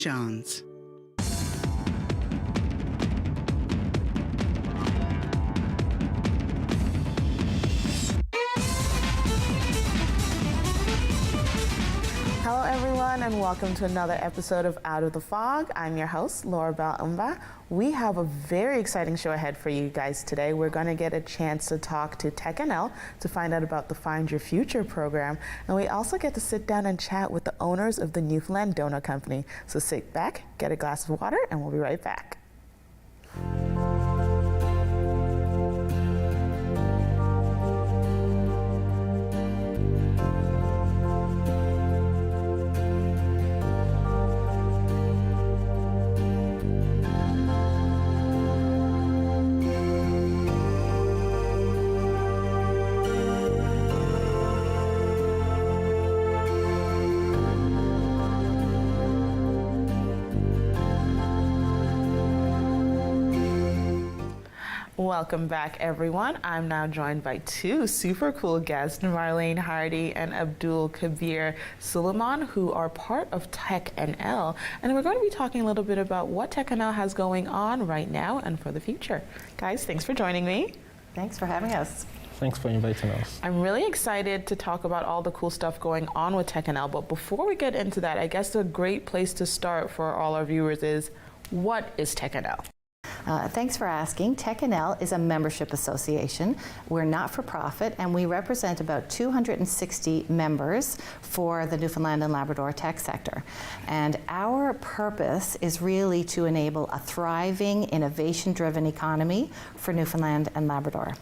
Jones. Hello everyone and welcome to another episode of Out of the Fog. I'm your host, Laurabel. We have a very exciting show ahead for you guys today. We're going to get a chance to talk to TechNL to find out about the Find Your Future program. And we also get to sit down and chat with the owners of the Newfoundland Donut Company. So sit back, get a glass of water, and we'll be right back. Welcome back, everyone. I'm now joined by two super cool guests, Marlayne Hardy and Abdulkabir Sulaiman, who are part of TechNL. And we're going to be talking a little bit about what TechNL has going on right now and for the future. Guys, thanks for joining me. Thanks for having us. Thanks for inviting us. I'm really excited to talk about all the cool stuff going on with TechNL. But before we get into that, I guess a great place to start for all our viewers is, what is TechNL? Thanks for asking. TechNL is a membership association. We're not-for-profit, and we represent about 260 members for the Newfoundland and Labrador tech sector. And our purpose is really to enable a thriving, innovation-driven economy for Newfoundland and Labrador.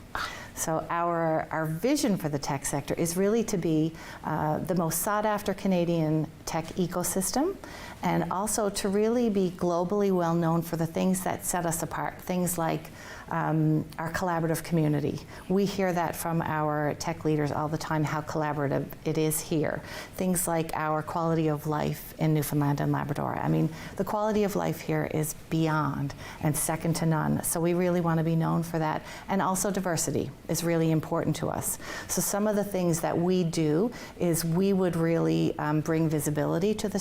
So our vision for the tech sector is really to be the most sought-after Canadian tech ecosystem, and also to really be globally well known for the things that set us apart, things like our collaborative community. We hear that from our tech leaders all the time, how collaborative it is here. Things like our quality of life in Newfoundland and Labrador. I mean, the quality of life here is beyond and second to none. So we really want to be known for that. And also diversity is really important to us. So some of the things that we do is we would really bring visibility to the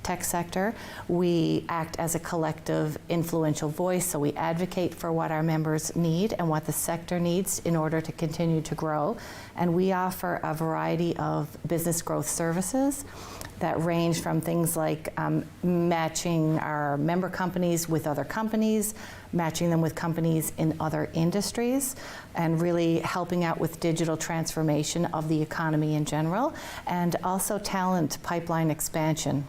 tech sector. We act as a collective influential voice, so we advocate for what our members need and what the sector needs in order to continue to grow. And we offer a variety of business growth services that range from things like matching our member companies with other companies, matching them with companies in other industries, and really helping out with digital transformation of the economy in general, and also talent pipeline expansion.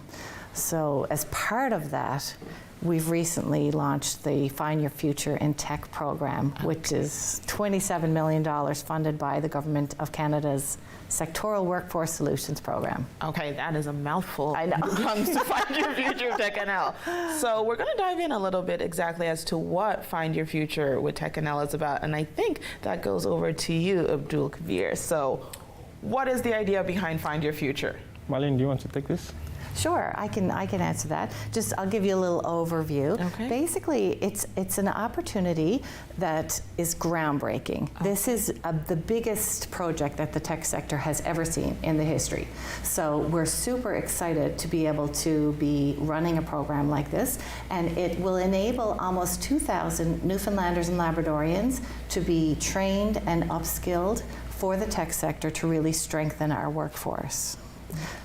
So as part of that, we've recently launched the Find Your Future in Tech program, which is $27 million funded by the Government of Canada's Sectoral Workforce Solutions program. Okay, that is a mouthful. I know. When it comes to Find Your Future with TechNL. So we're going to dive in a little bit exactly as to what Find Your Future with TechNL is about. And I think that goes over to you, Abdulkabir. So what is the idea behind Find Your Future? Marlayne, do you want to take this? Sure, I can answer that. Just I'll give you a little overview. Okay. Basically, it's an opportunity that is groundbreaking. Okay. This is the biggest project that the tech sector has ever seen in the history. So we're super excited to be able to be running a program like this, and it will enable almost 2,000 Newfoundlanders and Labradorians to be trained and upskilled for the tech sector to really strengthen our workforce.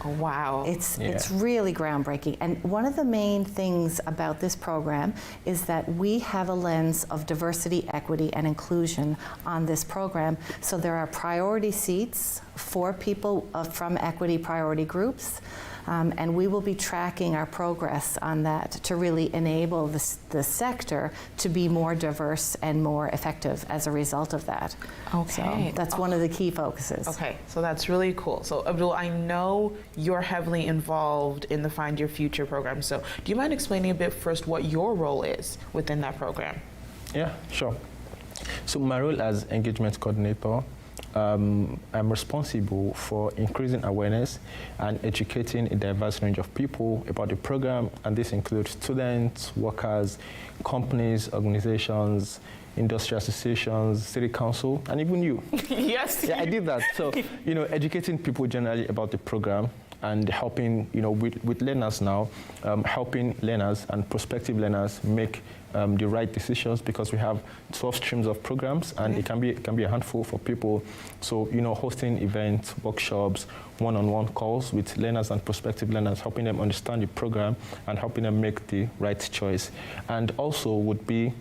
Oh, wow. It's really groundbreaking. And one of the main things about this program is that we have a lens of diversity, equity, and inclusion on this program. So there are priority seats for people from equity priority groups. And we will be tracking our progress on that to really enable the sector to be more diverse and more effective as a result of that. Okay. So that's one of the key focuses. Okay, so that's really cool. So Abdul, I know you're heavily involved in the Find Your Future program. So do you mind explaining a bit first what your role is within that program? Yeah, sure. So my role as engagement coordinator, I'm responsible for increasing awareness and educating a diverse range of people about the program, and this includes students, workers, companies, organizations, industry associations, city council, and even you. Yes. Yeah, I did that. So, educating people generally about the program and helping, with learners now, helping learners and prospective learners make the right decisions, because we have 12 streams of programs, and it can be a handful for people. So, hosting events, workshops, one-on-one calls with learners and prospective learners, helping them understand the program and helping them make the right choice. And also would be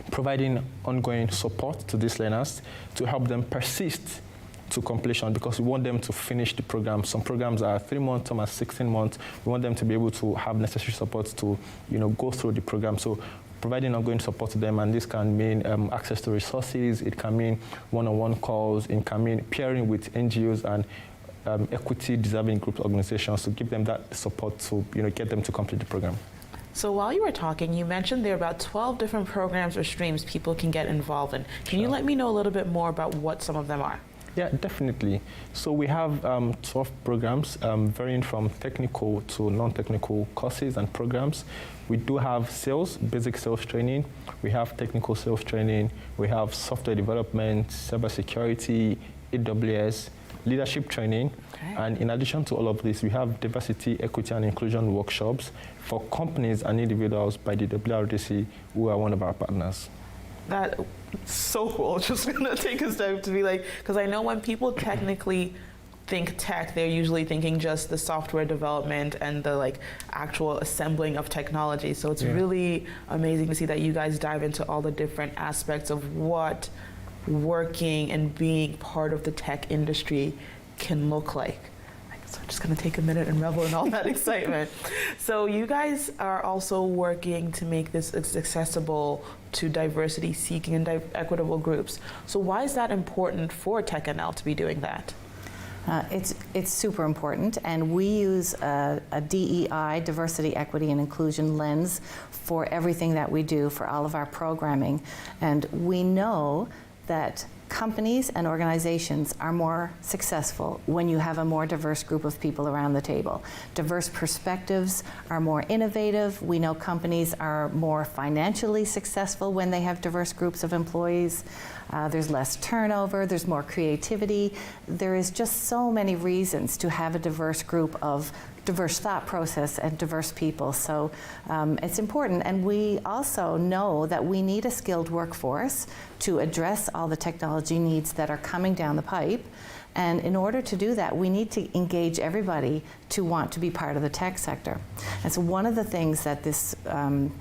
providing ongoing support to these learners to help them persist to completion, because we want them to finish the program. Some programs are 3 months, some are 16 months. We want them to be able to have necessary support to, go through the program. So providing ongoing support to them, and this can mean access to resources, it can mean one-on-one calls, it can mean pairing with NGOs and equity deserving group organizations to give them that support to, get them to complete the program. So while you were talking, you mentioned there are about 12 different programs or streams people can get involved in. Can you let me know a little bit more about what some of them are? Yeah, definitely. So we have 12 programs varying from technical to non-technical courses and programs. We do have sales, basic sales training. We have technical sales training. We have software development, cybersecurity, AWS, leadership training. Okay. And in addition to all of this, we have diversity, equity, and inclusion workshops for companies and individuals by the WRDC, who are one of our partners. That's so cool. Just gonna take a step to be like, because I know when people technically think tech, they're usually thinking just the software development and the actual assembling of technology. So it's really amazing to see that you guys dive into all the different aspects of what working and being part of the tech industry can look like. So I'm just going to take a minute and revel in all that excitement. So you guys are also working to make this accessible to diversity-seeking and equitable groups. So why is that important for TechNL to be doing that? It's super important, and we use a DEI, diversity, equity, and inclusion lens for everything that we do for all of our programming. And we know that companies and organizations are more successful when you have a more diverse group of people around the table. Diverse perspectives are more innovative. We know companies are more financially successful when they have diverse groups of employees. There's less turnover, there's more creativity. There is just so many reasons to have a diverse group of diverse thought process and diverse people. So it's important, and we also know that we need a skilled workforce to address all the technology needs that are coming down the pipe. And in order to do that, we need to engage everybody to want to be part of the tech sector. And so one of the things that this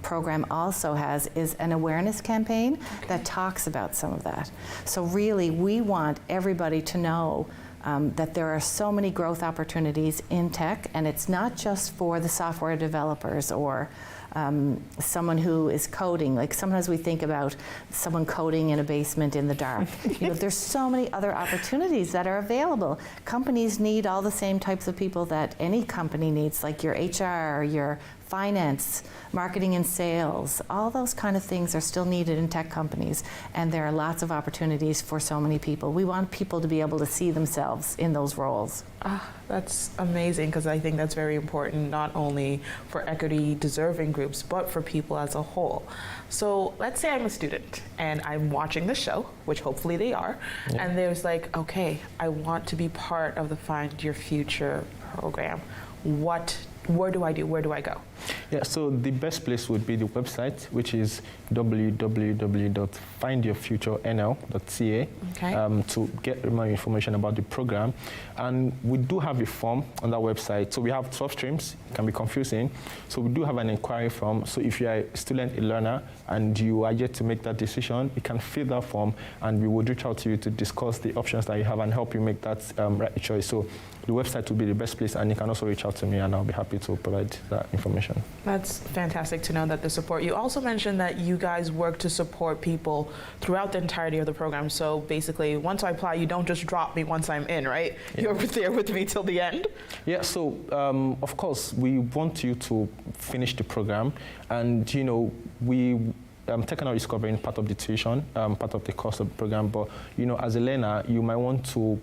program also has is an awareness campaign that talks about some of that. So really, we want everybody to know that there are so many growth opportunities in tech, and it's not just for the software developers or someone who is coding. Like sometimes we think about someone coding in a basement in the dark. There's so many other opportunities that are available. Companies need all the same types of people that any company needs, like your HR, your finance, marketing and sales. All those kind of things are still needed in tech companies, and there are lots of opportunities for so many people. We want people to be able to see themselves in those roles. That's amazing, because I think that's very important, not only for equity deserving groups, but for people as a whole. So let's say I'm a student and I'm watching the show, which hopefully they are, and there's like, okay, I want to be part of the Find Your Future program. Where do I do? Where do I go? Yeah, so the best place would be the website, which is www.findyourfuturenl.ca, to get more information about the program. And we do have a form on that website. So we have 12 streams. It can be confusing. So we do have an inquiry form. So if you are a student, a learner, and you are yet to make that decision, you can fill that form, and we would reach out to you to discuss the options that you have and help you make that right choice. So the website will be the best place, and you can also reach out to me, and I'll be happy to provide that information. That's fantastic to know that the support. You also mentioned that you guys work to support people throughout the entirety of the program. So basically, once I apply, you don't just drop me once I'm in, right? Yeah. You're there with me till the end? Yeah, so of course, we want you to finish the program, and TechNL is covering part of the tuition, part of the cost of the program, but as a learner, you might want to,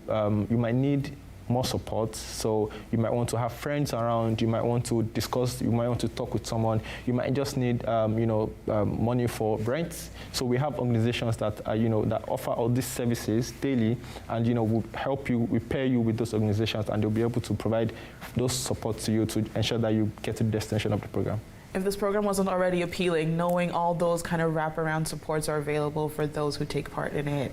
you might need more support. So you might want to have friends around, you might want to discuss, you might want to talk with someone, you might just need money for rent. So we have organizations that that offer all these services daily, and will help you, we pair you with those organizations, and they'll be able to provide those support to you to ensure that you get to the destination of the program. If this program wasn't already appealing, knowing all those kind of wraparound supports are available for those who take part in it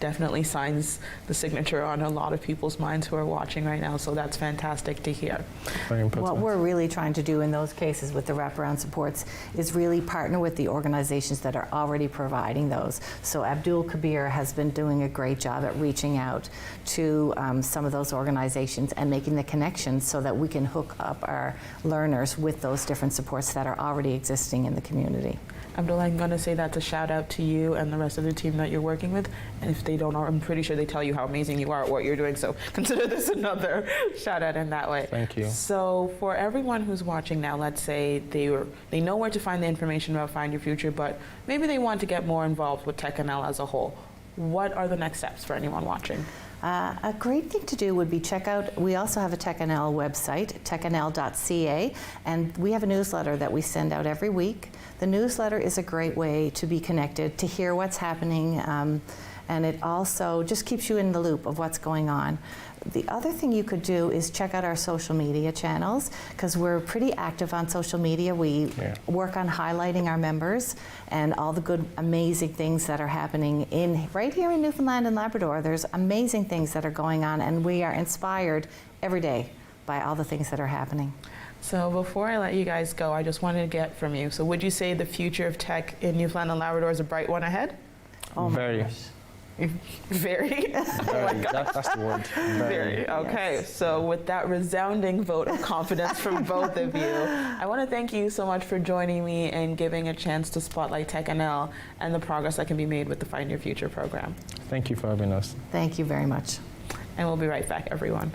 definitely signs the signature on a lot of people's minds who are watching right now, so that's fantastic to hear. Very important. What we're really trying to do in those cases with the wraparound supports is really partner with the organizations that are already providing those. So Abdulkabir has been doing a great job at reaching out to some of those organizations and making the connections so that we can hook up our learners with those different supports that are already existing in the community. Abdullah, I'm going to say that's a shout out to you and the rest of the team that you're working with. And if they don't, I'm pretty sure they tell you how amazing you are at what you're doing. So consider this another shout out in that way. Thank you. So for everyone who's watching now, let's say they know where to find the information about Find Your Future, but maybe they want to get more involved with TechNL as a whole. What are the next steps for anyone watching? A great thing to do would be check out, we also have a TechNL website, technl.ca, and we have a newsletter that we send out every week. The newsletter is a great way to be connected, to hear what's happening, and it also just keeps you in the loop of what's going on. The other thing you could do is check out our social media channels, because we're pretty active on social media. We work on highlighting our members and all the good, amazing things that are happening right here in Newfoundland and Labrador. There's amazing things that are going on, and we are inspired every day by all the things that are happening. So before I let you guys go, I just wanted to get from you. So would you say the future of tech in Newfoundland and Labrador is a bright one ahead? Oh my Very. gosh. Very. Oh my God. That's the word. Very. Okay, Yes. so with that resounding vote of confidence from both of you, I want to thank you so much for joining me and giving a chance to spotlight TechNL and the progress that can be made with the Find Your Future program. Thank you for having us. Thank you very much. And we'll be right back, everyone.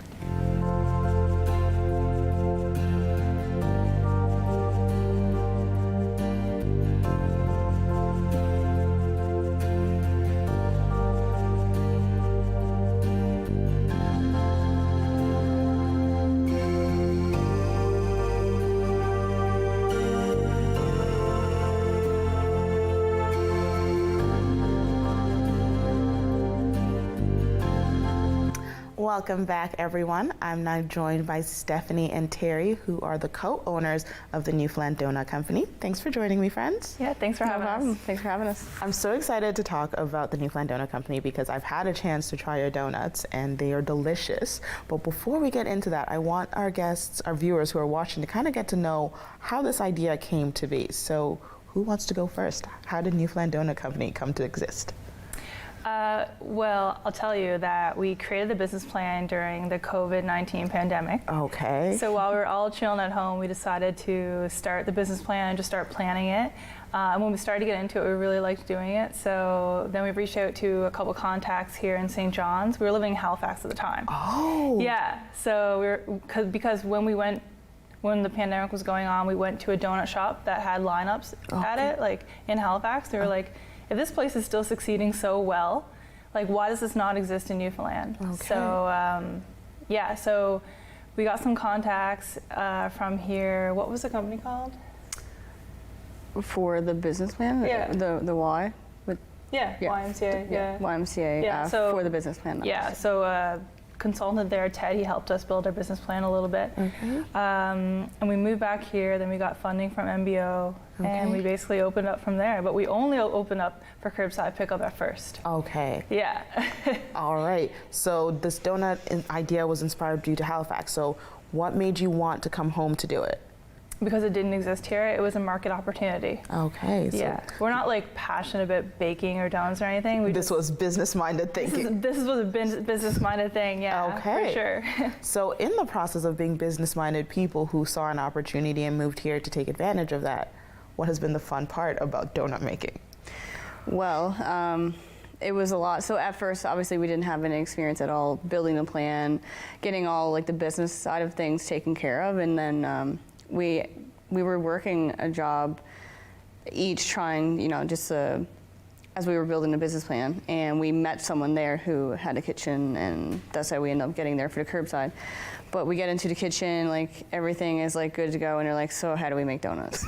Welcome back, everyone. I'm now joined by Stephanie and Terry, who are the co-owners of the Newfoundland Donut Company. Thanks for joining me, friends. Yeah, thanks for having us. Thanks for having us. I'm so excited to talk about the Newfoundland Donut Company because I've had a chance to try your donuts and they are delicious. But before we get into that, I want our guests, our viewers who are watching, to kind of get to know how this idea came to be. So who wants to go first? How did Newfoundland Donut Company come to exist? Well, I'll tell you that we created the business plan during the COVID-19 pandemic. Okay. So while we were all chilling at home, we decided to start the business plan and just start planning it. And when we started to get into it, we really liked doing it. So then we reached out to a couple contacts here in St. John's. We were living in Halifax at the time. Oh. Yeah. So because when the pandemic was going on, we went to a donut shop that had lineups at it, like in Halifax. They were like, if this place is still succeeding so well, like why does this not exist in Newfoundland? Okay. So so we got some contacts from here. What was the company called? For the business plan? Yeah. The Y? Yeah, YMCA. Yeah. YMCA Yeah, so- for the business plan. Yeah. So consultant there, Ted, he helped us build our business plan a little bit. And we moved back here, then we got funding from MBO, and we basically opened up from there. But we only opened up for curbside pickup at first. Okay. Yeah. All right. So this donut idea was inspired due to Halifax. So what made you want to come home to do it? Because it didn't exist here, it was a market opportunity. Okay. So Yeah. We're not like passionate about baking or donuts or anything. We this was business-minded thinking. This was a business-minded thing, yeah, Okay. for sure. So in the process of being business-minded people who saw an opportunity and moved here to take advantage of that, what has been the fun part about donut making? Well, it was a lot. So at first, obviously, we didn't have any experience at all building a plan, getting all like the business side of things taken care of, and then we were working a job, each trying, just to as we were building the business plan, and we met someone there who had a kitchen, and that's how we ended up getting there for the curbside. But we get into the kitchen, like everything is like good to go, and you're like, so how do we make donuts?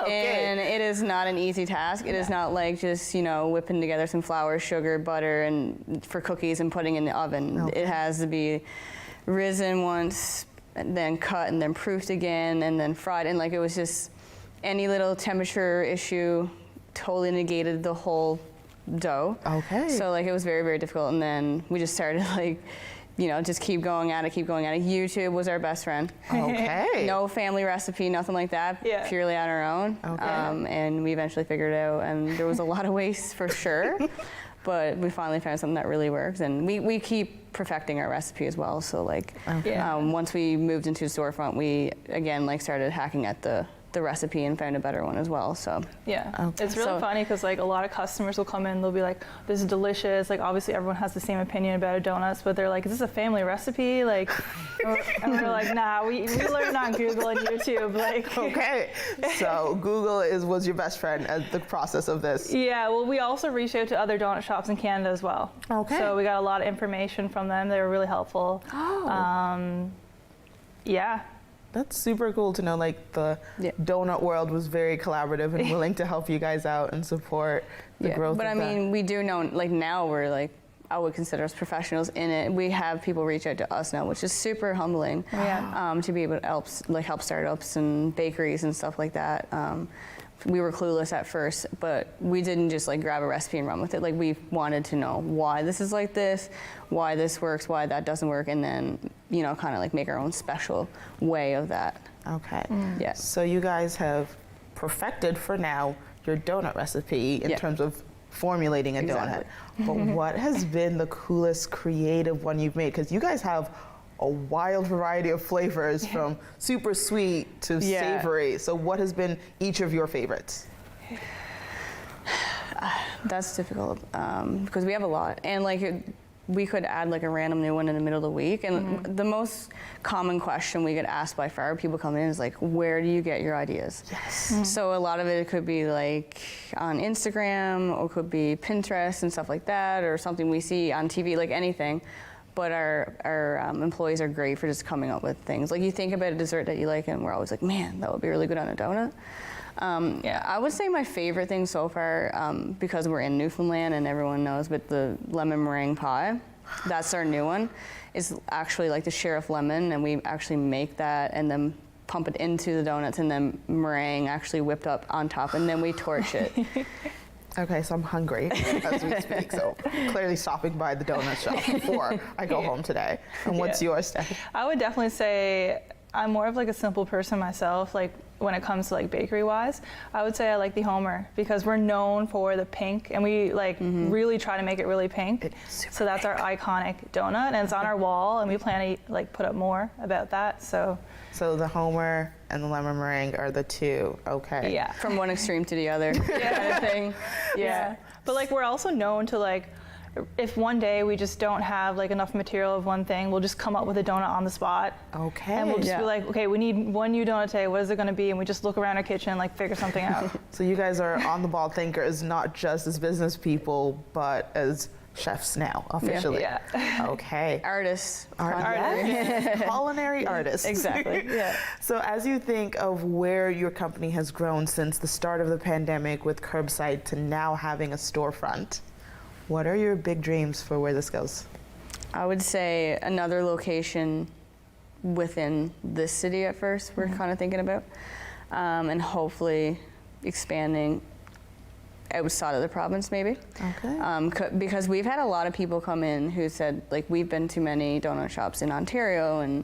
And it is not an easy task. It is not like just, you know, whipping together some flour, sugar, butter, and for cookies and putting in the oven. Okay. It has to be risen once, and then cut, and then proofed again, and then fried. And like it was just any little temperature issue totally negated the whole dough. Okay. So like it was very, very difficult. And then we just started like, you know, just keep going at it. YouTube was our best friend. Okay. No family recipe, nothing like that. Yeah. Purely on our own. Okay. And we eventually figured it out. And there was a lot of waste for sure. But we finally found something that really works. And we keep perfecting our recipe as well. So like Yeah. once we moved into the storefront, we again like started hacking at the recipe and found a better one as well. So Yeah, Okay. it's really So- funny because like a lot of customers will come in, they'll be like, "This is delicious." Like obviously everyone has the same opinion about donuts, but they're like, "Is this a family recipe?" Like, and we're like, "Nah, we learned on Google and YouTube." Like, Okay. So Google was your best friend at the process of this. yeah. Well, we also reached out to other donut shops in Canada as well. Okay. So we got a lot of information from them. They were really helpful. Oh. Yeah. That's super cool to know, like, the Yeah. donut world was very collaborative and willing to help you guys out and support the growth But of I mean, we do know, like now we're like, I would consider us professionals in it. We have people reach out to us now, which is super humbling. Yeah. To be able to help startups and bakeries and stuff like that. We were clueless at first, but we didn't just like grab a recipe and run with it. Like we wanted to know why this is like this, why this works, why that doesn't work, and then, you know, kind of like make our own special way of that. Okay. Yeah. So you guys have perfected, for now, your donut recipe in Yeah. terms of formulating a Exactly. donut. But what has been the coolest creative one you've made? Because you guys have a wild variety of flavors from super sweet to Yeah. savory. So what has been each of your favorites? That's difficult because we have a lot, and like we could add like a random new one in the middle of the week. And the most common question we get asked by far people coming in is like, where do you get your ideas? Yes. So a lot of it could be like on Instagram, or could be Pinterest and stuff like that, or something we see on TV, like anything. But our employees are great for just coming up with things. Like you think about a dessert that you like, and we're always like, man, that would be really good on a donut. Yeah, I would say my favorite thing so far, because we're in Newfoundland and everyone knows, but the lemon meringue pie, that's our new one, is actually like the sheriff lemon, and we actually make that and then pump it into the donuts, and then meringue actually whipped up on top, and then we torch it. Okay, so I'm hungry as we speak, so clearly stopping by the donut shop before I go home today. And what's yours, Steph? I would definitely say I'm more of like a simple person myself. Like when it comes to like bakery wise, I would say I like the Homer because we're known for the pink, and we like really try to make it really pink. It is super So that's our iconic donut, and it's on our wall, and we plan to like put up more about that. So So the Homer and the lemon meringue are the two. Okay. yeah. From one extreme to the other, kind of thing. Yeah. But like we're also known to like, if one day we just don't have like enough material of one thing, we'll just come up with a donut on the spot. Okay. And we'll just Yeah. be like, okay, we need one new donut today. What is it going to be? And we just look around our kitchen and like figure something out. So you guys are on the ball thinkers, not just as business people, but as chefs now, officially. Yeah. Okay. Artists. Yes. Culinary artists. Exactly. Yeah. So as you think of where your company has grown since the start of the pandemic with curbside to now having a storefront, what are your big dreams for where this goes? I would say another location within this city at first, we're kind of thinking about, and hopefully expanding outside of the province maybe. Okay. Because we've had a lot of people come in who said, like, we've been to many donut shops in Ontario and,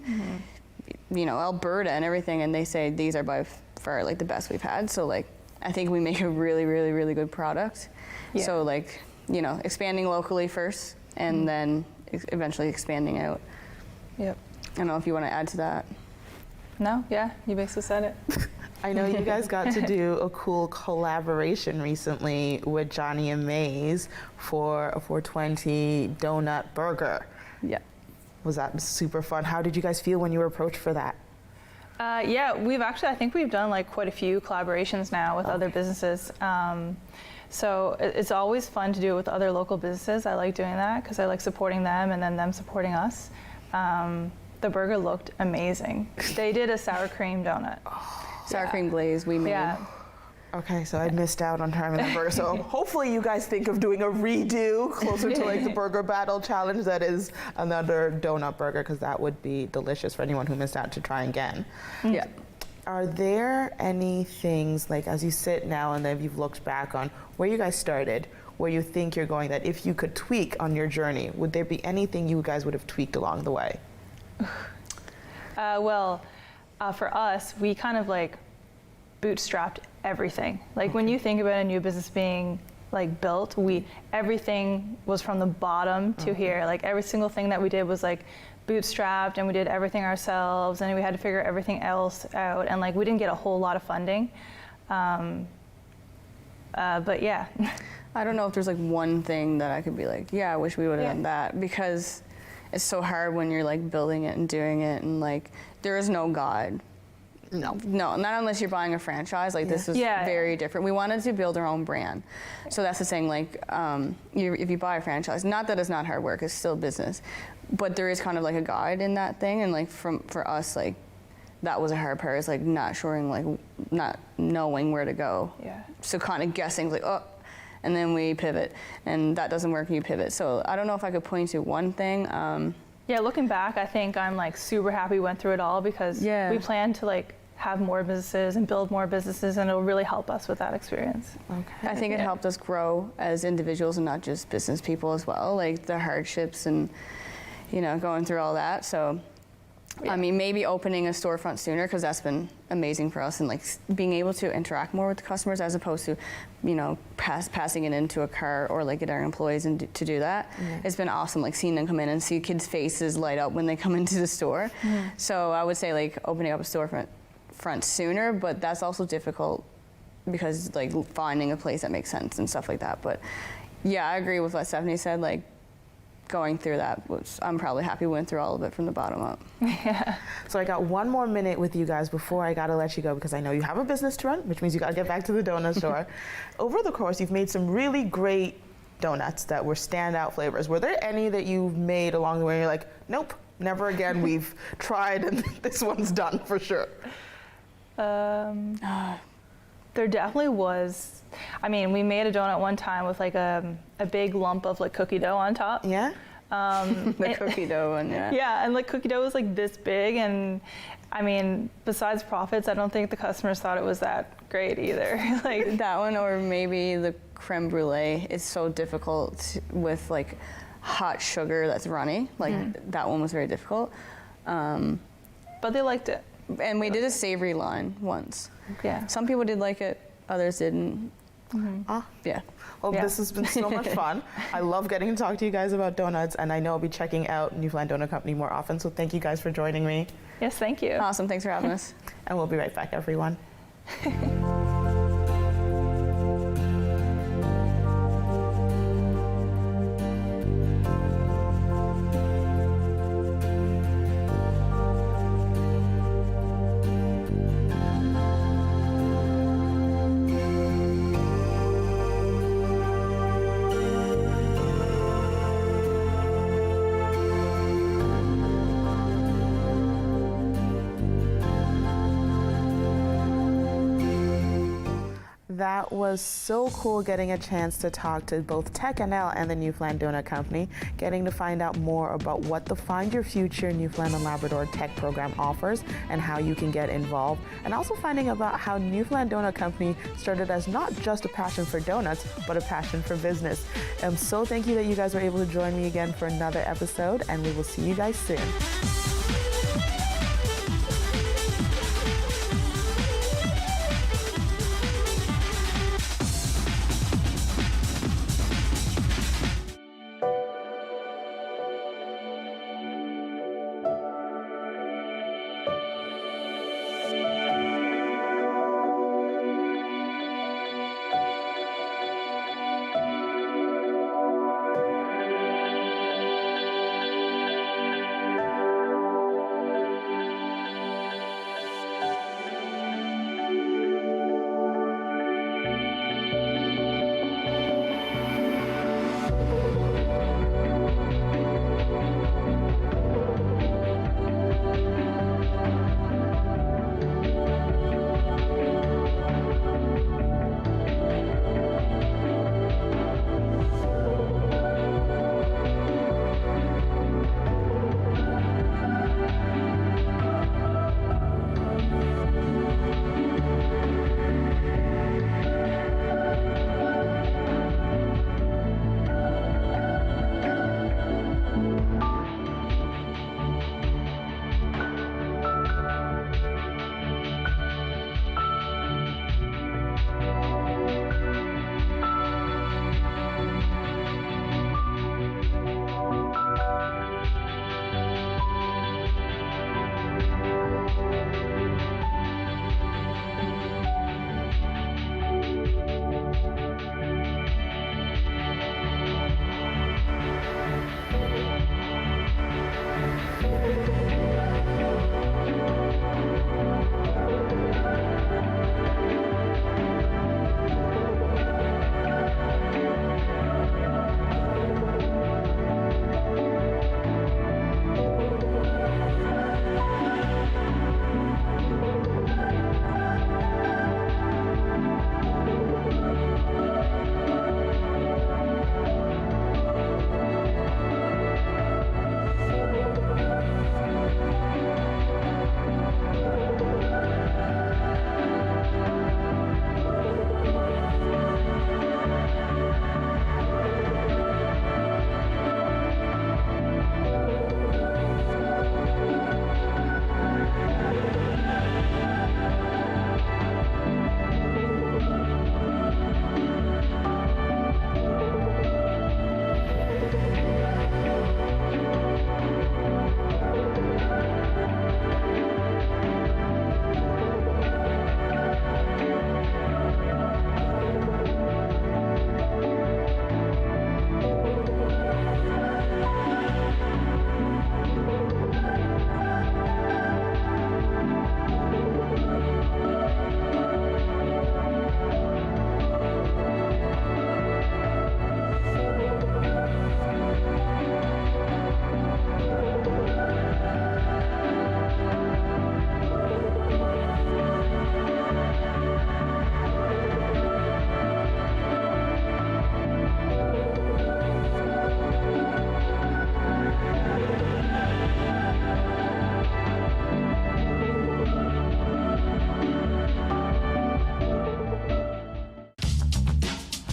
you know, Alberta and everything, and they say these are by far, like, the best we've had. So, like, I think we make a really, really, really good product. Yeah. So, like, you know, expanding locally first and then eventually expanding out. Yep. I don't know if you want to add to that. No? Yeah, you basically said it. I know you guys got to do a cool collaboration recently with Johnny and Mays for a 420 donut burger. Yeah. Was that super fun? How did you guys feel when you were approached for that? Yeah, I think we've done like quite a few collaborations now with other businesses. So it's always fun to do it with other local businesses. I like doing that because I like supporting them and then them supporting us. The burger looked amazing. They did a sour cream donut. Sour cream glaze we made. Yeah. Okay, so I missed out on trying that burger. So hopefully you guys think of doing a redo closer to like the Burger Battle Challenge that is another donut burger, because that would be delicious for anyone who missed out to try again. Yeah. Are there any things, like as you sit now and then you've looked back on where you guys started, where you think you're going, that if you could tweak on your journey, would there be anything you guys would have tweaked along the way? For us, we kind of like bootstrapped everything. Like when you think about a new business being like built, everything was from the bottom to here. Like every single thing that we did was like bootstrapped, and we did everything ourselves, and we had to figure everything else out, and like we didn't get a whole lot of funding. But yeah. I don't know if there's like one thing that I could be like, yeah, I wish we would have done that, because it's so hard when you're like building it and doing it, and like there is no guide. No, not unless you're buying a franchise. Like this is very different. We wanted to build our own brand, so that's the thing. Like, if you buy a franchise, not that it's not hard work, it's still business, but there is kind of like a guide in that thing. And like for us, like that was a hard part. Is like not knowing where to go. Yeah. So kind of guessing like and then we pivot, and that doesn't work, and you pivot. So I don't know if I could point to one thing. Yeah, looking back, I think I'm like super happy we went through it all, because we plan to like have more businesses and build more businesses, and it'll really help us with that experience. Okay. I think it helped us grow as individuals and not just business people as well, like the hardships and, going through all that. So, I mean, maybe opening a storefront sooner, because that's been amazing for us, and like being able to interact more with the customers as opposed to, passing it into a car or like get our employees to do that. It's been awesome, like seeing them come in and see kids' faces light up when they come into the store. So I would say like opening up a storefront sooner, but that's also difficult because like finding a place that makes sense and stuff like that. But yeah, I agree with what Stephanie said. Like going through that I'm probably happy we went through all of it from the bottom up. Yeah. So I got one more minute with you guys before I gotta let you go, because I know you have a business to run, which means you gotta get back to the donut store. Over the course, you've made some really great donuts that were standout flavors. Were there any that you've made along the way and you're like, nope, never again, we've tried and this one's done for sure? There definitely was. I mean, we made a donut one time with like a big lump of like cookie dough on top. Yeah? The cookie dough one, yeah. Yeah, and like cookie dough was like this big, and I mean, besides profits, I don't think the customers thought it was that great either. Like that one, or maybe the creme brulee is so difficult with like hot sugar that's runny. Like that one was very difficult. but they liked it. And we did a savory line once. Yeah. Some people did like it, others didn't. Yeah. Well, this has been so much fun. I love getting to talk to you guys about donuts, and I know I'll be checking out Newfoundland Donut Company more often, so thank you guys for joining me. Yes, thank you. Awesome, thanks for having us. And we'll be right back, everyone. That was so cool, getting a chance to talk to both TechNL and the Newfoundland Donut Company, getting to find out more about what the Find Your Future Newfoundland and Labrador Tech program offers and how you can get involved, and also finding about how Newfoundland Donut Company started as not just a passion for donuts, but a passion for business. So thank you that you guys were able to join me again for another episode, and we will see you guys soon.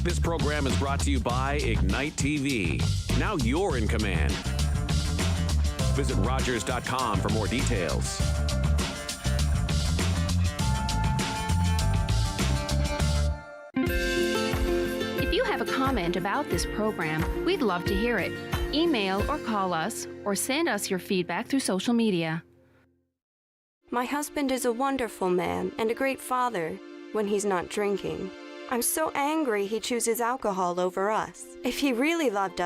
This program is brought to you by Ignite TV. Now you're in command. Visit Rogers.com for more details. If you have a comment about this program, we'd love to hear it. Email or call us, or send us your feedback through social media. My husband is a wonderful man and a great father when he's not drinking. I'm so angry he chooses alcohol over us. If he really loved us,